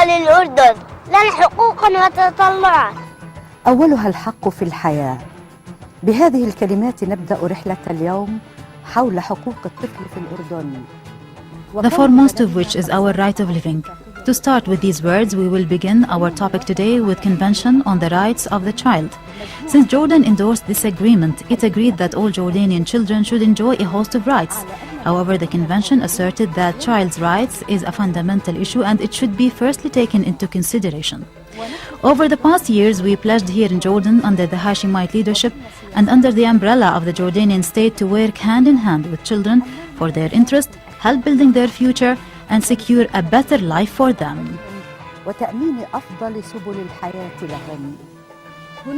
للأردن لنا حقوق وتطلعات. أولها الحق في الحياة. بهذه الكلمات نبدأ رحلة اليوم حول حقوق الطفل في الأردن. The foremost of which is our right of living. To start with these words, we will begin our topic today with Convention on the Rights of the Child. Since Jordan endorsed this agreement, it agreed that all Jordanian children should enjoy a host of rights. However, the convention asserted that child's rights is a fundamental issue and it should be firstly taken into consideration. Over the past years, we pledged here in Jordan under the Hashemite leadership and under the umbrella of the Jordanian state to work hand in hand with children for their interest, help building their future and secure a better life for them.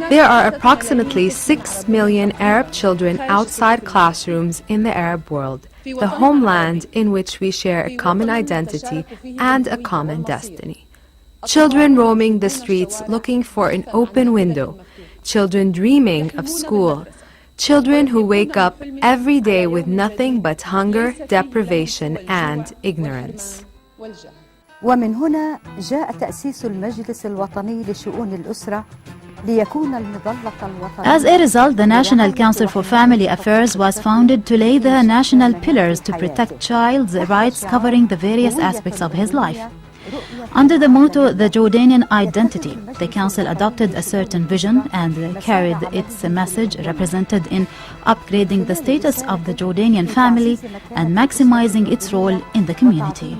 There are approximately 6 million Arab children outside classrooms in the Arab world, the homeland in which we share a common identity and a common destiny. Children roaming the streets looking for an open window, children dreaming of school, children who wake up every day with nothing but hunger, deprivation and ignorance. ومن هنا جاء تأسيس المجلس الوطني لشؤون الأسرة ليكون المظلة الوطنية. As a result, the National Council for Family Affairs was founded to lay the national pillars to protect child's rights covering the various aspects of his life. Under the motto, the Jordanian identity, the Council adopted a certain vision and carried its message represented in upgrading the status of the Jordanian family and maximizing its role in the community.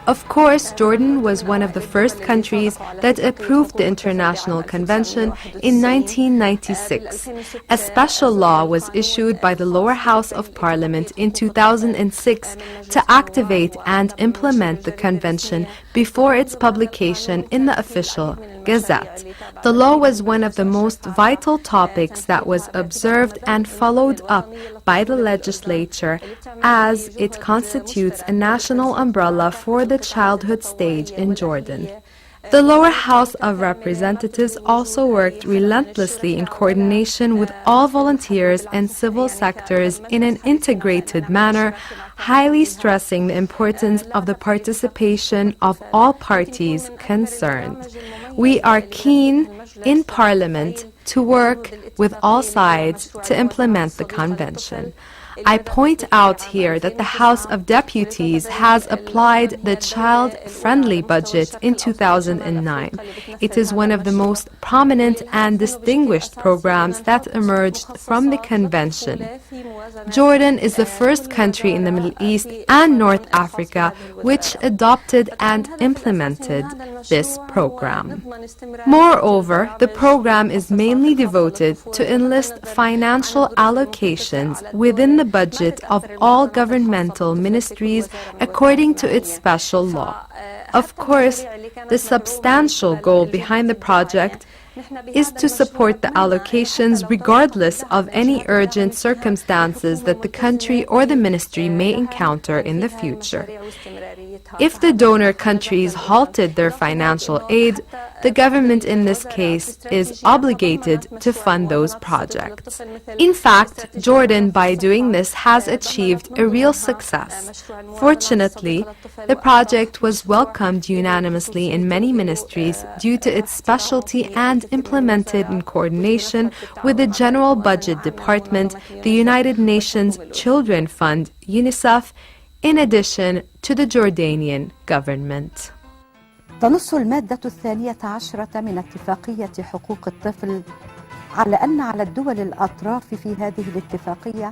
Of course, Jordan was one of the first countries that approved the International Convention in 1996. A special law was issued by the lower house of Parliament in 2006 to activate and implement the convention before its publication in the official Gazette. The law was one of the most vital topics that was observed and followed up by the legislature as it constitutes a national umbrella for the childhood stage in Jordan. The lower house of representatives also worked relentlessly in coordination with all volunteers and civil sectors in an integrated manner, highly stressing the importance of the participation of all parties concerned. We are keen in Parliament to work with all sides to implement the convention. I point out here that the House of Deputies has applied the child-friendly budget in 2009. It is one of the most prominent and distinguished programs that emerged from the convention. Jordan is the first country in the Middle East and North Africa which adopted and implemented this program. Moreover, the program is mainly devoted to enlist financial allocations within the budget of all governmental ministries according to its special law. Of course, the substantial goal behind the project is to support the allocations regardless of any urgent circumstances that the country or the ministry may encounter in the future. If the donor countries halted their financial aid, the government in this case is obligated to fund those projects. In fact, Jordan, by doing this, has achieved a real success. Fortunately, the project was welcomed unanimously in many ministries due to its specialty and implemented in coordination with the General Budget Department, the United Nations Children Fund, UNICEF, in addition to the Jordanian government. تنص المادة 12 من اتفاقية حقوق الطفل على أن على الدول الأطراف في هذه الاتفاقية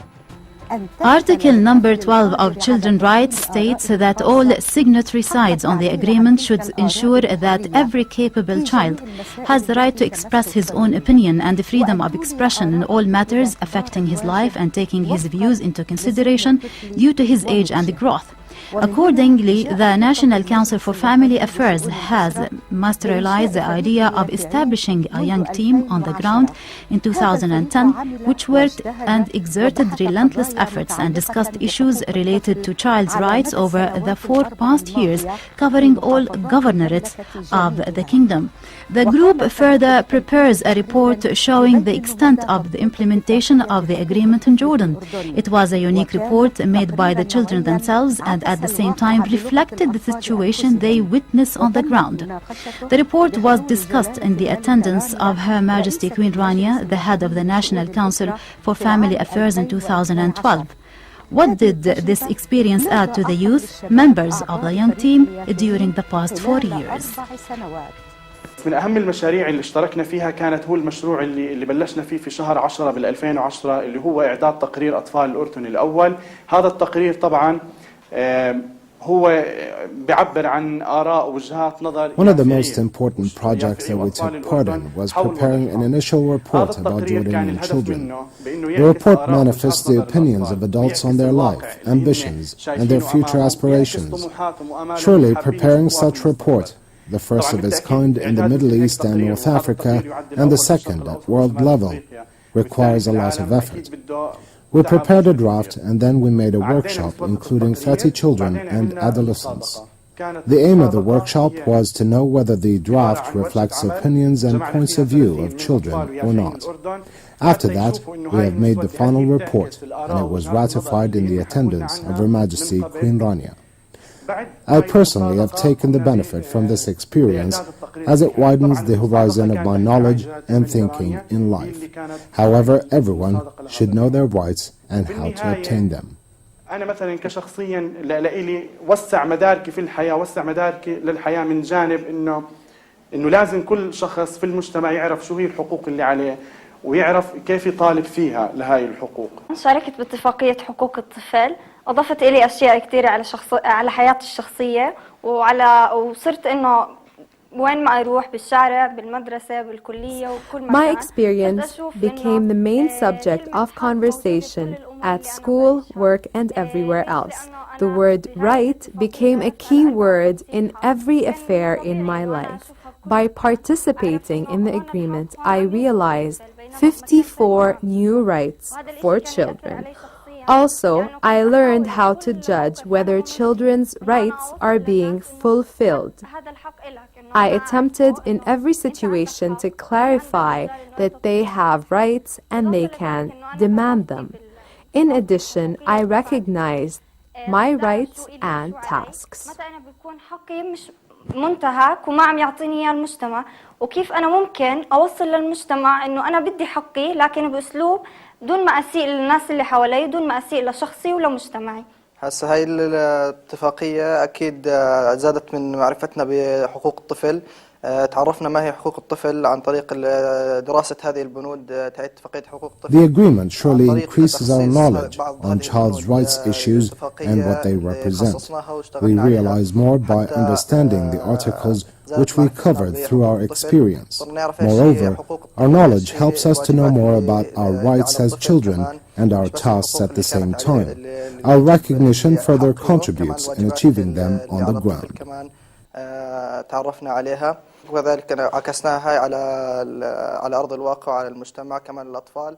Article number 12 of Children's Rights states that all signatory sides on the agreement should ensure that every capable child has the right to express his own opinion and the freedom of expression in all matters affecting his life and taking his views into consideration due to his age and growth. Accordingly, the National Council for Family Affairs has materialized the idea of establishing a young team on the ground in 2010, which worked and exerted relentless efforts and discussed issues related to child's rights over the 4 past years, covering all governorates of the kingdom. The group further prepares a report showing the extent of the implementation of the agreement in Jordan. It was a unique report made by the children themselves and at the same time reflected the situation they witnessed on the ground. The report was discussed in the attendance of Her Majesty Queen Rania, the head of the National Council for Family Affairs in 2012. What did this experience add to the youth, members of the young team, during the past 4 years? من أهم المشاريع اللي اشتركنا فيها كانت هو المشروع اللي بلشنا فيه في شهر 10 بال2010 اللي هو إعداد تقرير أطفال الأردن الأول. هذا التقرير طبعا هو بيعبر عن آراء ووجهات نظر. One of the most important projects that we took part in was preparing an initial report about Jordanian children. The report manifests the opinions of adults on their life, ambitions, and their future aspirations. Surely preparing such report, the first of its kind in the Middle East and North Africa, and the second at world level, requires a lot of effort. We prepared a draft and then we made a workshop including 30 children and adolescents. The aim of the workshop was to know whether the draft reflects opinions and points of view of children or not. After that, we have made the final report and it was ratified in the attendance of Her Majesty Queen Rania. I personally have taken the benefit from this experience as it widens the horizon of my knowledge and thinking in life. However, everyone should know their rights and how to obtain them. أنا مثلا كشخصيا لإلي وسع مداركي في الحياة، وسع مداركي للحياة من جانب إنه لازم كل شخص في المجتمع يعرف شو هي الحقوق اللي عليه ويعرف كيف يطالب فيها لهاي الحقوق. شاركت باتفاقية حقوق الطفل، أضافت إلي أشياء كثيرة على حياتي الشخصية وصرت إنه وين ما أروح بالشارع بالمدرسة بالكلية وكل مكان. My experience became the main subject of conversation at school, work, and everywhere else. The word right became a key word in every affair in my life. By participating in the agreement, I realized 54 new rights for children. Also, I learned how to judge whether children's rights are being fulfilled. I attempted in every situation to clarify that they have rights and they can demand them. In addition, I recognized my rights and tasks. منتهك وما عم يعطيني اياه المجتمع، وكيف انا ممكن اوصل للمجتمع انه انا بدي حقي لكن باسلوب دون ما اسيء للناس اللي حوالي، دون ما اسيء لشخصي ولمجتمعي. هسه هاي الاتفاقية أكيد زادت من معرفتنا بحقوق الطفل. تعرفنا ما هي حقوق الطفل عن طريق دراسة هذه البنود تاعت اتفاقية حقوق الطفل. The agreement surely increases our knowledge on child's rights issues and what they represent. We realize more by understanding the articles which we covered through our experience. Moreover, our knowledge helps us to know more about our rights as children and our tasks at the same time. Our recognition further contributes in achieving them on the ground. تعرفنا عليها وكذلك عكسناها على أرض الواقع على المجتمع كمان الأطفال.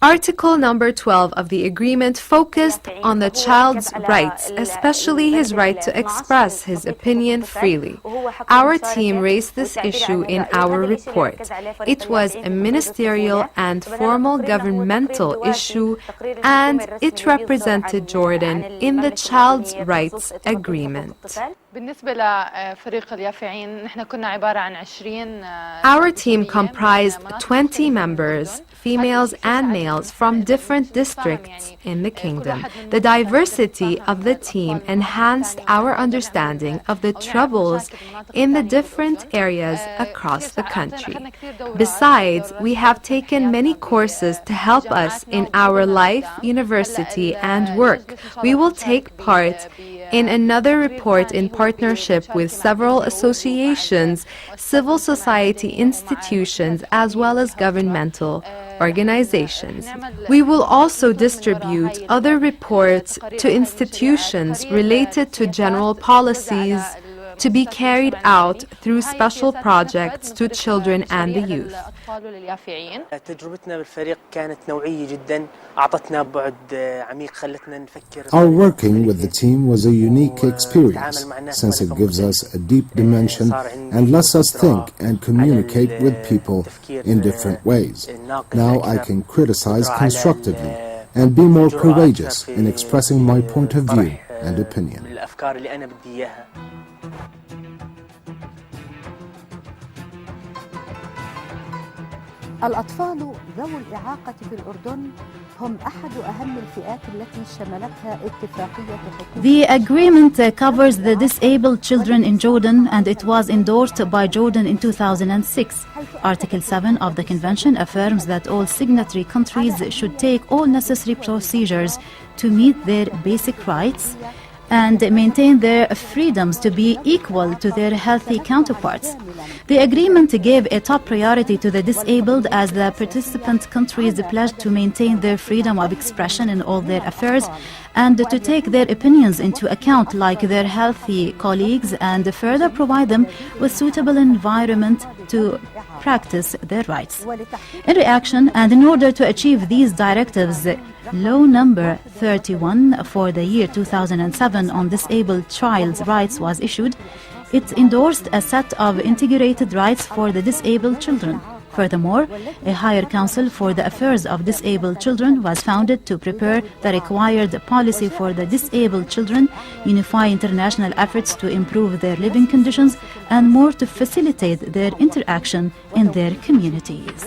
Article number 12 of the agreement focused on the child's rights, especially his right to express his opinion freely. Our team raised this issue in our report. It was a ministerial and formal governmental issue, and it represented Jordan in the child's rights agreement. بالنسبة لفريق اليافعين نحن كنا عبارة عن 20. Our team comprised 20 members, females and males from different districts in the kingdom. The diversity of the team enhanced our understanding of the troubles in the different areas across the country. Besides, we have taken many courses to help us in our life, university, and work. We will take part in another report in partnership with several associations, civil society institutions, as well as governmental organizations. We will also distribute other reports to institutions related to general policies to be carried out through special projects to children and the youth. تجربتنا بالفريق كانت نوعية جدا، أعطتنا بعد عميق خلتنا نفكر. Our working with the team was a unique experience since it gives us a deep dimension and lets us think and communicate with people in different ways. Now I can criticize constructively and be more courageous in expressing my point of view and opinion. من الأفكار اللي أنا بدي إياها. الأطفال ذوي الإعاقة في الأردن هم أحد أهم الفئات التي شملتها اتفاقية حقوق. The agreement covers the disabled children in Jordan, and it was endorsed by Jordan in 2006. Article 7 of the convention affirms that all signatory countries should take all necessary procedures to meet their basic rights and maintain their freedoms to be equal to their healthy counterparts. The agreement gave a top priority to the disabled as the participant countries pledged to maintain their freedom of expression in all their affairs and to take their opinions into account like their healthy colleagues, and further provide them with suitable environment to practice their rights. In reaction, and in order to achieve these directives, Law number 31 for the year 2007 on disabled child's rights was issued. It endorsed a set of integrated rights for the disabled children. Furthermore, a higher council for the affairs of disabled children was founded to prepare the required policy for the disabled children, unify international efforts to improve their living conditions, and more to facilitate their interaction in their communities.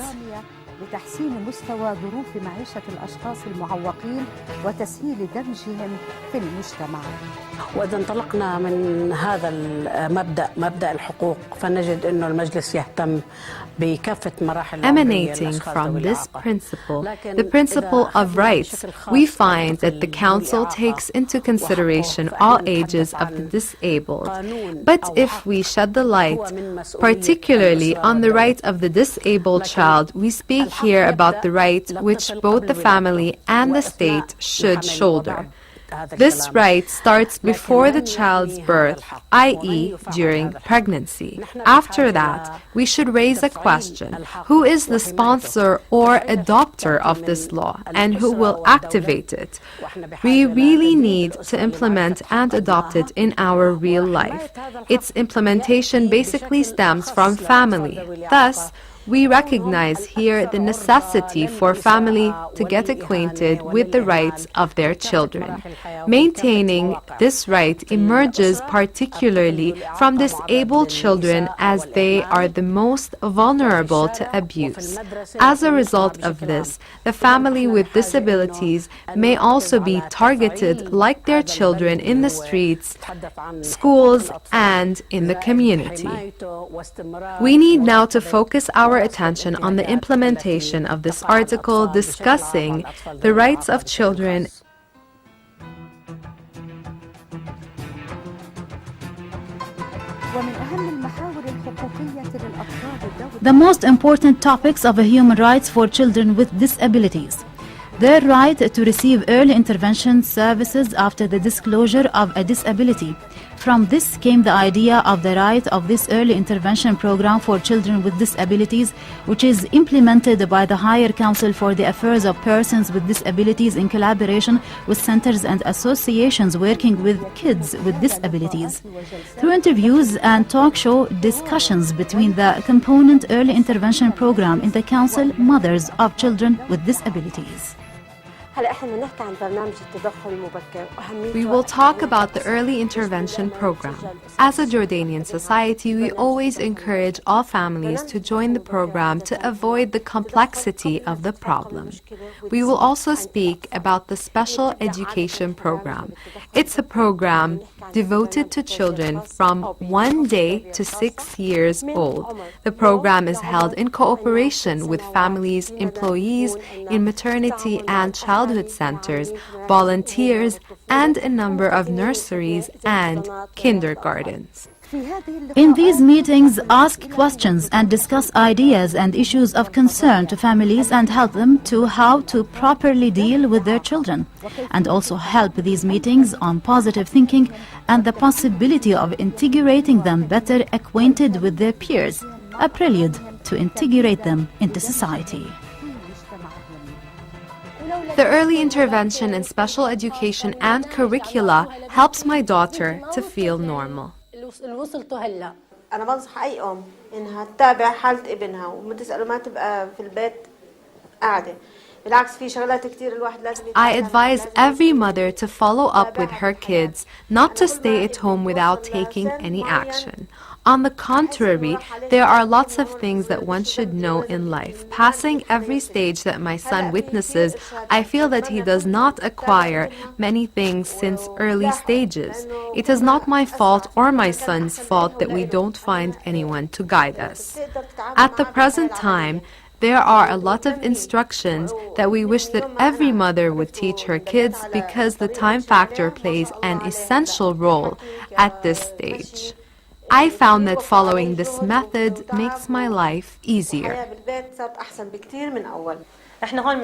لتحسين مستوى ظروف معيشة الأشخاص المعوقين وتسهيل دمجهم في المجتمع. وإذا انطلقنا من هذا مبدأ الحقوق فنجد أن المجلس يهتم بكافة مراحل. Emanating from this principle, the principle of rights, we find that the Council takes into consideration all ages of the disabled. But if we shed the light, particularly on the right of the disabled child, we speak here about the right which both the family and the state should shoulder. This right starts before the child's birth, i.e., during pregnancy. After that, we should raise a question: who is the sponsor or adopter of this law, and who will activate it? We really need to implement and adopt it in our real life. Its implementation basically stems from family. Thus, we recognize here the necessity for family to get acquainted with the rights of their children. Maintaining this right emerges particularly from disabled children, as they are the most vulnerable to abuse. As a result of this, the family with disabilities may also be targeted like their children in the streets, schools, and in the community. We need now to focus our attention on the implementation of this article discussing the rights of children. The most important topics of human rights for children with disabilities: their right to receive early intervention services after the disclosure of a disability. From this came the idea of the right of this early intervention program for children with disabilities, which is implemented by the Higher Council for the Affairs of Persons with Disabilities in collaboration with centers and associations working with kids with disabilities. Through interviews and talk show discussions between the component early intervention program in the Council, mothers of children with disabilities. We will talk about the early intervention program. As a Jordanian society, we always encourage all families to join the program to avoid the complexity of the problem. We will also speak about the special education program. It's a program devoted to children from 1 day to 6 years old. The program is held in cooperation with families, employees in maternity and childhood centers, volunteers, and a number of nurseries and kindergartens. In these meetings, ask questions and discuss ideas and issues of concern to families and help them to how to properly deal with their children. And also help these meetings on positive thinking and the possibility of integrating them better acquainted with their peers, a prelude to integrate them into society. The early intervention in special education and curricula helps my daughter to feel normal. أنا بنصح أي إنها تتابع حالة ابنها وما تسأله، ما تبقى في البيت قاعدة. I advise every mother to follow up with her kids, not to stay at home without taking any action. On the contrary, there are lots of things that one should know in life. Passing every stage that my son witnesses, I feel that he does not acquire many things since early stages. It is not my fault or my son's fault that we don't find anyone to guide us. At the present time, there are a lot of instructions that we wish that every mother would teach her kids because the time factor plays an essential role at this stage. I found that following this method makes my life easier.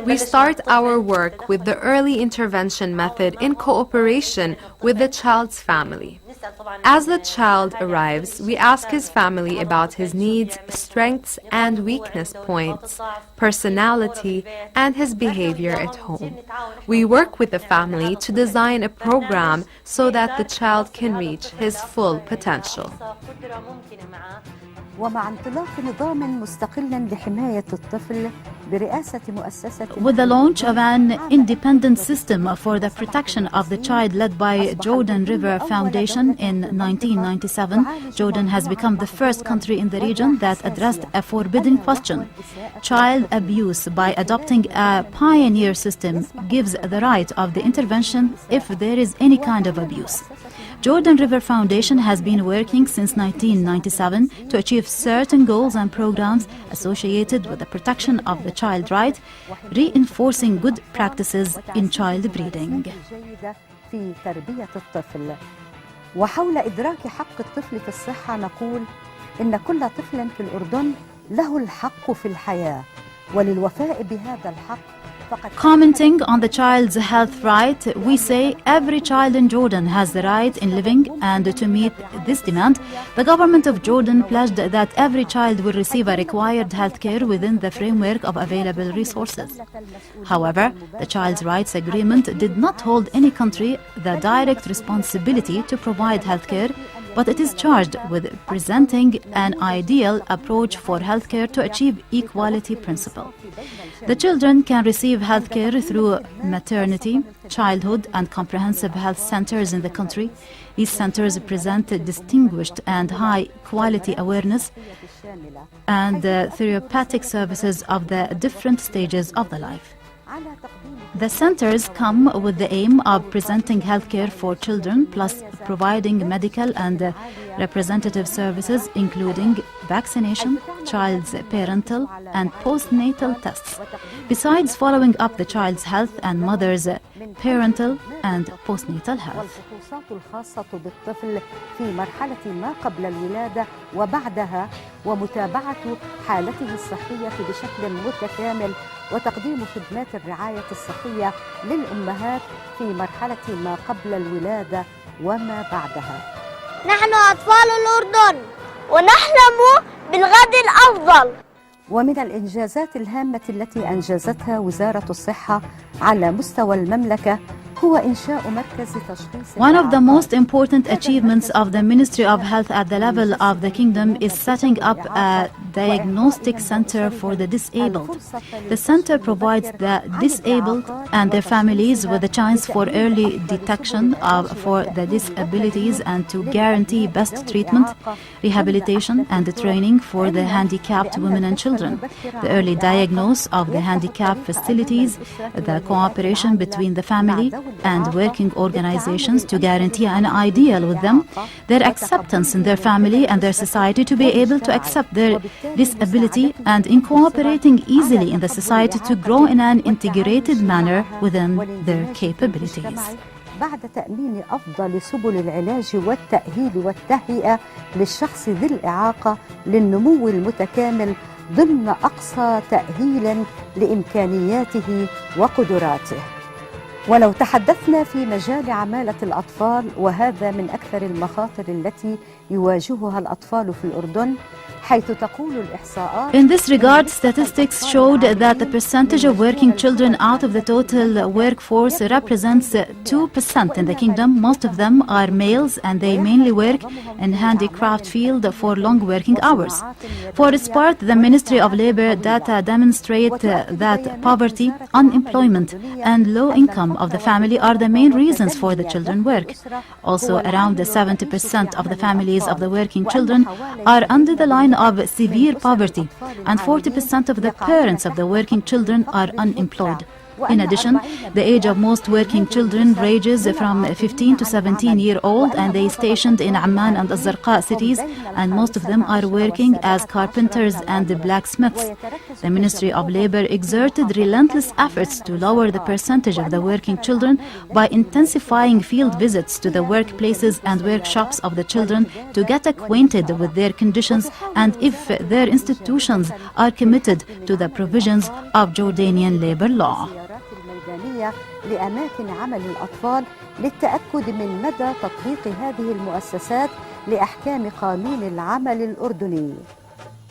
We start our work with the early intervention method in cooperation with the child's family. As the child arrives, we ask his family about his needs, strengths and weakness points, personality, and his behavior at home. We work with the family to design a program so that the child can reach his full potential. ومع انطلاق نظام مستقل لحماية الطفل برئاسة مؤسسة With the launch of an independent system for the protection of the child led by Jordan River Foundation in 1997, Jordan has become the first country in the region that addressed a forbidden question. Child abuse, by adopting a pioneer system, gives the right of the intervention if there is any kind of abuse. Jordan River Foundation has been working since 1997 to achieve certain goals and programs associated with the protection of the child right, reinforcing good practices in child breeding. في تربية الطفل. وحول إدراك حق الطفل في الصحة نقول إن كل طفل في الأردن له الحق في الحياة وللوفاء بهذا الحق. Commenting on the child's health right, we say every child in Jordan has the right in living, and to meet this demand, the government of Jordan pledged that every child will receive a required health care within the framework of available resources. However, the Child's Rights Agreement did not hold any country the direct responsibility to provide health care, but it is charged with presenting an ideal approach for healthcare to achieve equality principle. The children can receive healthcare through maternity, childhood and comprehensive health centers in the country. These centers present distinguished and high quality awareness and therapeutic services of the different stages of the life. The centers come with the aim of presenting healthcare for children, plus providing medical and representative services including vaccination, child's parental and postnatal tests, besides following up the child's health and mother's parental and postnatal health. الخاصة بالطفل في مرحلة ما قبل الولادة وبعدها ومتابعة حالته الصحية بشكل متكامل وتقديم خدمات الرعاية الصحية للأمهات في مرحلة ما قبل الولادة وما بعدها. نحن أطفال الأردن ونحلم بالغد الأفضل. ومن الإنجازات الهامة التي أنجزتها وزارة الصحة على مستوى المملكة هو إنشاء مركز تشخيص. One of the most important achievements of the Ministry of Health at the level of the Kingdom is setting up a diagnostic center for the disabled. The center provides the disabled and their families with a chance for early detection for the disabilities and to guarantee best treatment, rehabilitation and training for the handicapped women and children, the early diagnosis of the handicapped facilities, the cooperation between the family and working organizations to guarantee an ideal with them, their acceptance in their family and their society to be able to accept their disability and in cooperating easily in the society to grow in an integrated manner within their capabilities. بعد تأمين أفضل سبل العلاج والتأهيل والتهيئة للشخص ذي الإعاقة للنمو المتكامل ضمن أقصى تأهيل لإمكانياته وقدراته. ولو تحدثنا في مجال عمالة الأطفال، وهذا من أكثر المخاطر التي يواجهها الأطفال في الأردن، حيث تقول الإحصاءات In this regard, statistics showed that the percentage of working children out of the total workforce represents 2% in the kingdom. Most of them are males and they mainly work in handicraft field for long working hours. For its part, the Ministry of Labor data demonstrate that poverty, unemployment and low income of the family are the main reasons for the children work. Also, around 70% of the families of the working children are under the line of severe poverty, and 40% of the parents of the working children are unemployed. In addition, the age of most working children ranges from 15 to 17-year-old, and they stationed in Amman and Al-Zarqa cities, and most of them are working as carpenters and blacksmiths. The Ministry of Labor exerted relentless efforts to lower the percentage of the working children by intensifying field visits to the workplaces and workshops of the children to get acquainted with their conditions and if their institutions are committed to the provisions of Jordanian labor law. الميدانية لأماكن عمل الأطفال للتأكد من مدى تطبيق هذه المؤسسات لأحكام قانون العمل الأردني.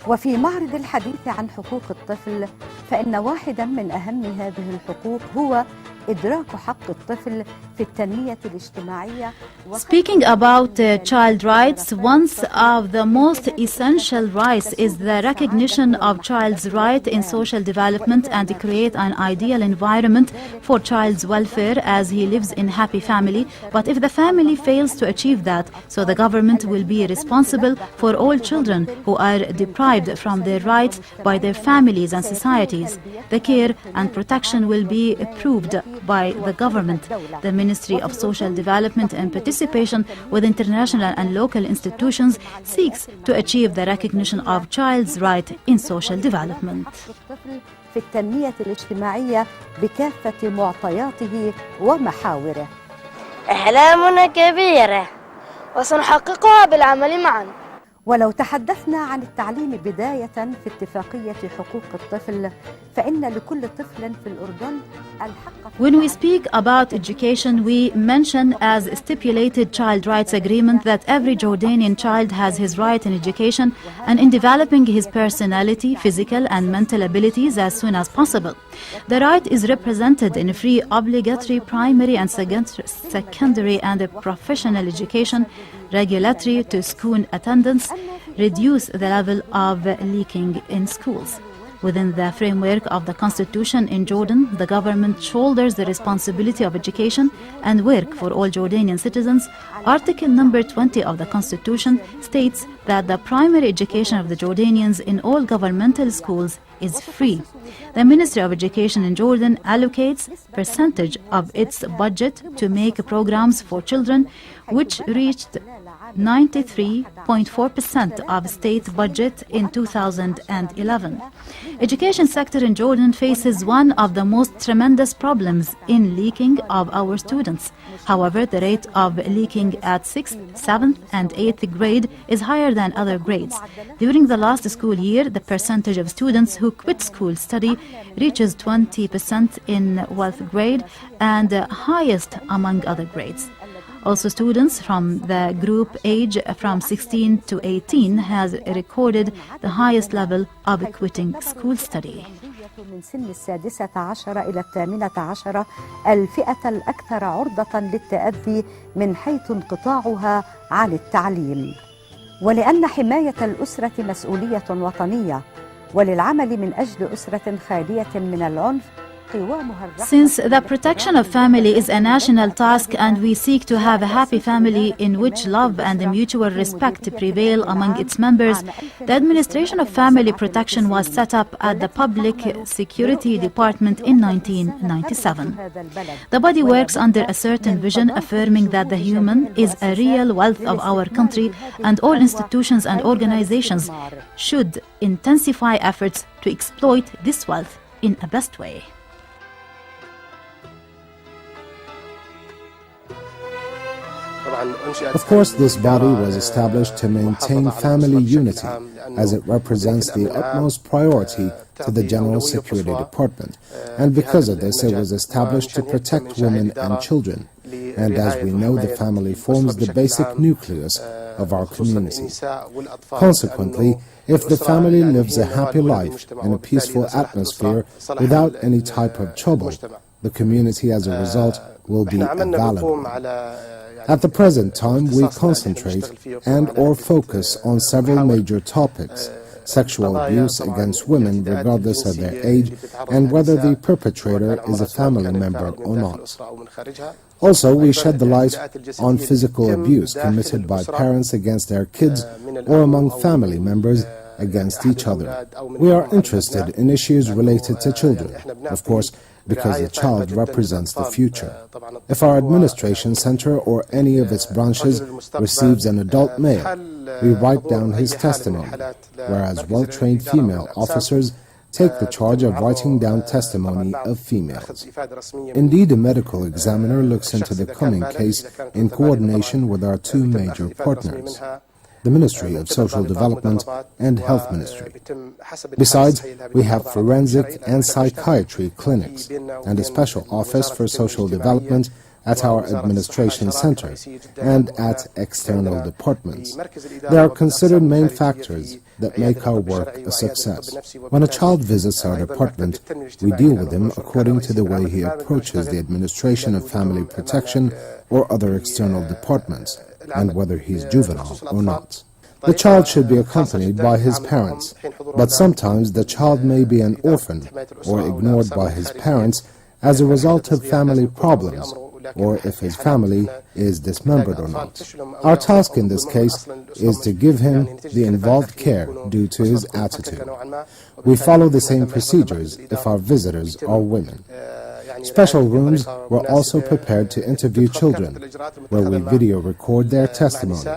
وفي معرض الحديث عن حقوق الطفل، فإن واحدا من أهم هذه الحقوق هو إدراك حق الطفل في التنمية الاجتماعية. Speaking about child rights, one of the most essential rights is the recognition of child's right in social development and to create an ideal environment for child's welfare as he lives in happy family. But if the family fails to achieve that, so the government will be responsible for all children who are deprived from their rights by their families and societies. The care and protection will be approved by the government. The Ministry of Social Development and participation with international and local institutions seeks to achieve the recognition of child's right in social development. في التنمية الاجتماعية بكافة معطياته ومحاوره. أحلامنا كبيرة وسنحققها بالعمل معا. ولو تحدثنا عن التعليم بداية في اتفاقية حقوق الطفل، فإن لكل طفل في الأردن الحق. When we speak about education, we mention as stipulated child rights agreement that every Jordanian child has his right in education and in developing his personality, physical and mental abilities as soon as possible. The right is represented in free obligatory primary and secondary and professional education, regulatory to school attendance, reduce the level of leaking in schools. Within the framework of the Constitution in Jordan, the government shoulders the responsibility of education and work for all Jordanian citizens. Article number 20 of the Constitution states that the primary education of the Jordanians in all governmental schools is free. The Ministry of Education in Jordan allocates percentage of its budget to make programs for children, which reached 93.4% of state budget in 2011. Education sector in Jordan faces one of the most tremendous problems in leaking of our students. However, the rate of leaking at 6th, 7th and 8th grade is higher than other grades. During the last school year, the percentage of students who quit school study reaches 20% in 12th grade and highest among other grades. Also, students from the group age from 16 to 18 has recorded the highest level of quitting school study. من سن 16 إلى 18 الفئة الأكثر عرضة للتأذي من حيث انقطاعها عن التعليم. ولأن حماية الأسرة مسؤولية وطنية، وللعمل من أجل أسرة خالية من العنف. Since the protection of family is a national task and we seek to have a happy family in which love and mutual respect prevail among its members, the Administration of Family Protection was set up at the Public Security Department in 1997. The body works under a certain vision affirming that the human is a real wealth of our country and all institutions and organizations should intensify efforts to exploit this wealth in a best way. Of course, this body was established to maintain family unity, as it represents the utmost priority to the General Security Department, and because of this it was established to protect women and children. and as we know, the family forms the basic nucleus of our community. Consequently, if the family lives a happy life in a peaceful atmosphere without any type of trouble, the community as a result will be a valid one. At the present time, we concentrate and/or focus on several major topics: sexual abuse against women regardless of their age, and whether the perpetrator is a family member or not. Also, we shed the light on physical abuse committed by parents against their kids or among family members against each other. We are interested in issues related to children, of course, because the child represents the future. If our administration center or any of its branches receives an adult male, we write down his testimony, whereas well-trained female officers take the charge of writing down testimony of females. Indeed, a medical examiner looks into the coming case in coordination with our two major partners, the Ministry of Social Development and Health Ministry. Besides, we have forensic and psychiatry clinics and a special office for social development at our administration center and at external departments. They are considered main factors that make our work a success. When a child visits our department, we deal with him according to the way he approaches the administration of family protection or other external departments, and whether he is juvenile or not. The child should be accompanied by his parents, but sometimes the child may be an orphan or ignored by his parents as a result of family problems, or if his family is dismembered or not. Our task in this case is to give him the involved care due to his attitude. We follow the same procedures if our visitors are women. Special rooms were also prepared to interview children, where we video record their testimony.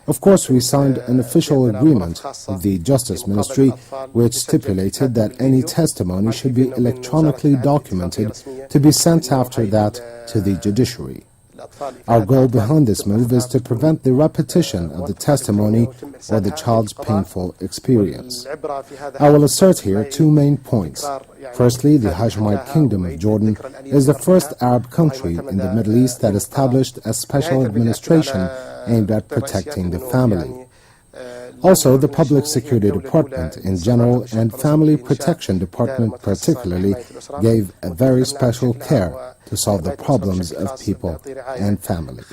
Of course, we signed an official agreement with the Justice Ministry, which stipulated that any testimony should be electronically documented to be sent after that to the judiciary. Our goal behind this move is to prevent the repetition of the testimony or the child's painful experience. I will assert here two main points. Firstly, the Hashemite Kingdom of Jordan is the first Arab country in the Middle East that established a special administration aimed at protecting the family. Also, the Public Security Department in general and Family Protection Department particularly gave a very special care to solve the problems of people and family.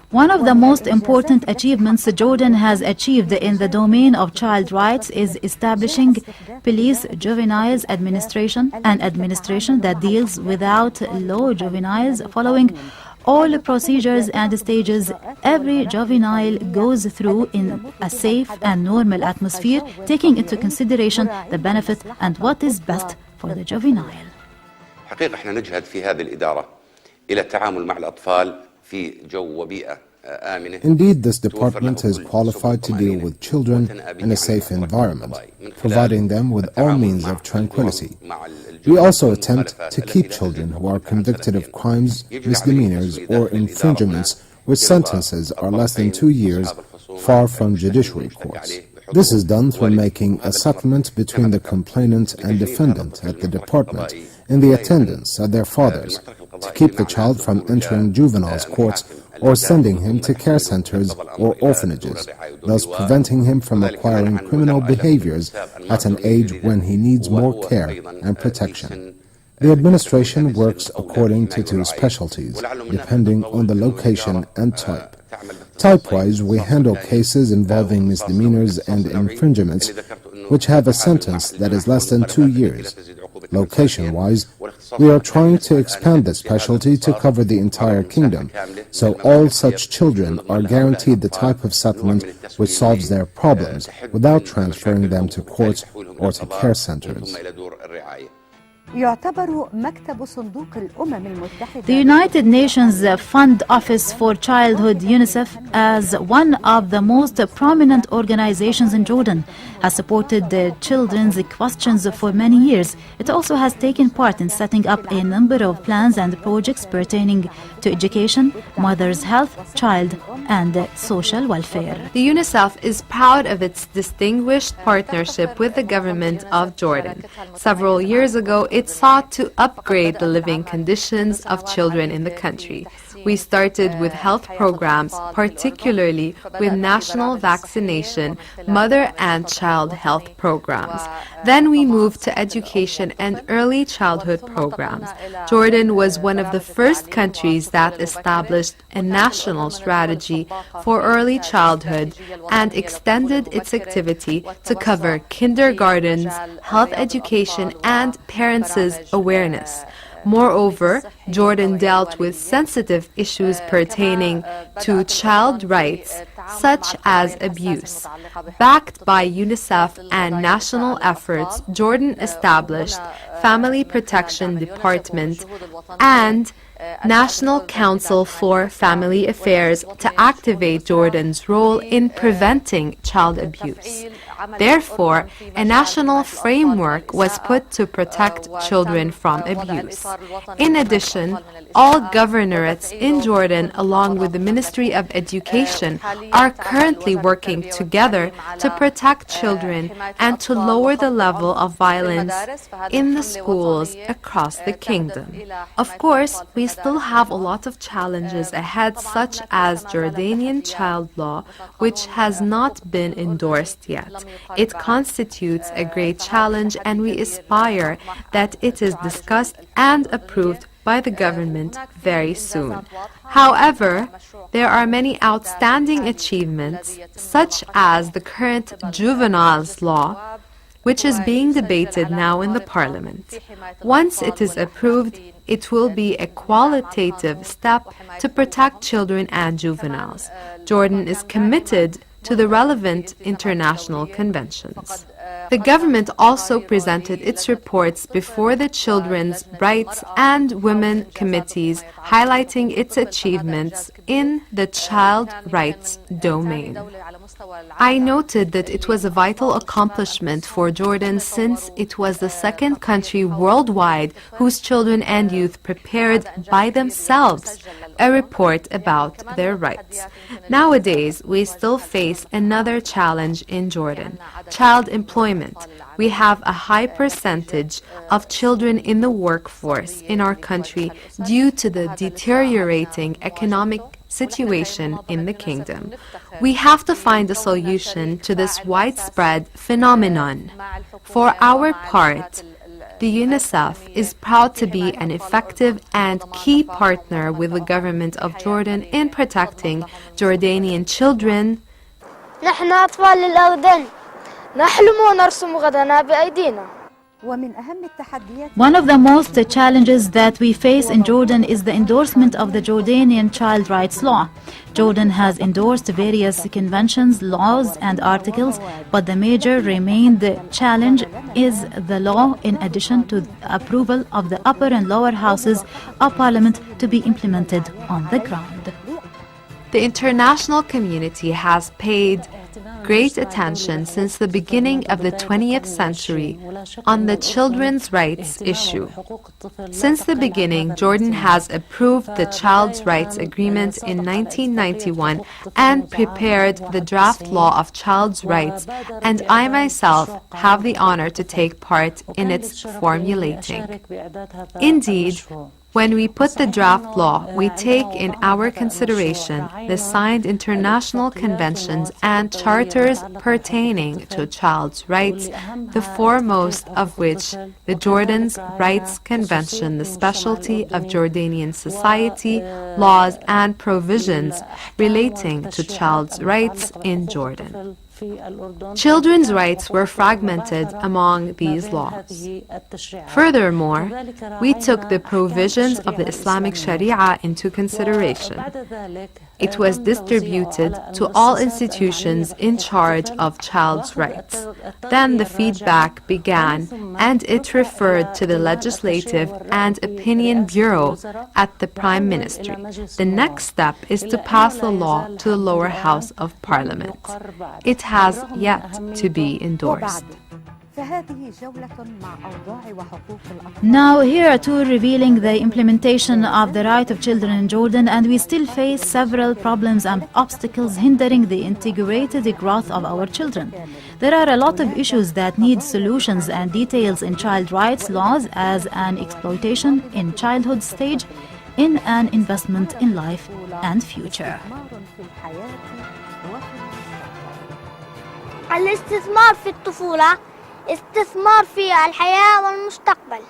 One of the most important achievements Jordan has achieved in the domain of child rights is establishing police juveniles administration, an administration that deals without law juveniles following all procedures and stages every juvenile goes through in a safe and normal atmosphere, taking into consideration the benefit and what is best for the juvenile. حقيقة احنا نجهد في هذه الإدارة إلى التعامل مع الأطفال في جو وبيئة آمنة. Indeed, this department is qualified to deal with children in a safe environment, providing them with all means of tranquility. We also attempt to keep children who are convicted of crimes, misdemeanors, or infringements with sentences are less than 2 years far from judiciary courts. This is done through making a settlement between the complainant and defendant at the department in the attendance of their fathers to keep the child from entering juveniles courts or sending him to care centers or orphanages, thus preventing him from acquiring criminal behaviors at an age when he needs more care and protection. The administration works according to two specialties, depending on the location and type. Type-wise, we handle cases involving misdemeanors and infringements, which have a sentence that is less than 2 years. Location-wise, we are trying to expand the specialty to cover the entire kingdom, so all such children are guaranteed the type of settlement which solves their problems without transferring them to courts or to care centers. The United Nations Fund Office for Childhood, UNICEF, as one of the most prominent organizations in Jordan, has supported the children's questions for many years. It also has taken part in setting up a number of plans and projects pertaining to education, mother's health, child and social welfare. The UNICEF is proud of its distinguished partnership with the government of Jordan. Several years ago, it sought to upgrade the living conditions of children in the country. We started with health programs, particularly with national vaccination, mother and child health programs. Then we moved to education and early childhood programs. Jordan was one of the first countries that established a national strategy for early childhood and extended its activity to cover kindergartens, health education, and parents' awareness. Moreover, Jordan dealt with sensitive issues pertaining to child rights, such as abuse. Backed by UNICEF and national efforts, Jordan established Family Protection Department and National Council for Family Affairs to activate Jordan's role in preventing child abuse. Therefore, a national framework was put to protect children from abuse. In addition, all governorates in Jordan, along with the Ministry of Education, are currently working together to protect children and to lower the level of violence in the schools across the kingdom. Of course, we still have a lot of challenges ahead, such as Jordanian child law, which has not been endorsed yet. It constitutes a great challenge, and we aspire that it is discussed and approved by the government very soon. However, there are many outstanding achievements, such as the current juveniles law, which is being debated now in the parliament. Once it is approved, it will be a qualitative step to protect children and juveniles. Jordan is committed to the relevant international conventions. The government also presented its reports before the Children's Rights and Women Committees, highlighting its achievements in the child rights domain. I noted that it was a vital accomplishment for Jordan, since it was the second country worldwide whose children and youth prepared by themselves a report about their rights. Nowadays, we still face another challenge in Jordan: child employment. We have a high percentage of children in the workforce in our country due to the deteriorating economic situation in the kingdom. We have to find a solution to this widespread phenomenon. For our part, the UNICEF is proud to be an effective and key partner with the government of Jordan in protecting Jordanian children. نحن أطفال الأردن نحلم ونرسم غدنا بأيدينا. One of the most challenges that we face in Jordan is the endorsement of the Jordanian child rights law. Jordan has endorsed various conventions, laws, and articles, but the major remained challenge is the law, in addition to the approval of the upper and lower houses of parliament to be implemented on the ground. The international community has paid great attention since the beginning of the 20th century on the children's rights issue. Since the beginning, Jordan has approved the Child's Rights Agreement in 1991 and prepared the draft law of child's rights, and I myself have the honor to take part in its formulating. Indeed, when we put the draft law, we take in our consideration the signed international conventions and charters pertaining to child's rights, the foremost of which the Jordan's Rights Convention, the specialty of Jordanian society, laws and provisions relating to child's rights in Jordan. Children's rights were fragmented among these laws. Furthermore, we took the provisions of the Islamic Sharia into consideration. It was distributed to all institutions in charge of child's rights. Then the feedback began, and it referred to the Legislative and Opinion Bureau at the Prime Ministry. The next step is to pass the law to the lower house of Parliament. It has yet to be endorsed. فهذه جولة مع أوضاع وحقوق الأطفال. Now here are two revealing the implementation of the right of children in Jordan, and we still face several problems and obstacles hindering the integrated growth of our children. There are a lot of issues that need solutions and details in child rights laws, as an exploitation in childhood stage, in an investment in life and future. الاستثمار في الطفولة استثمار في الحياة والمستقبل.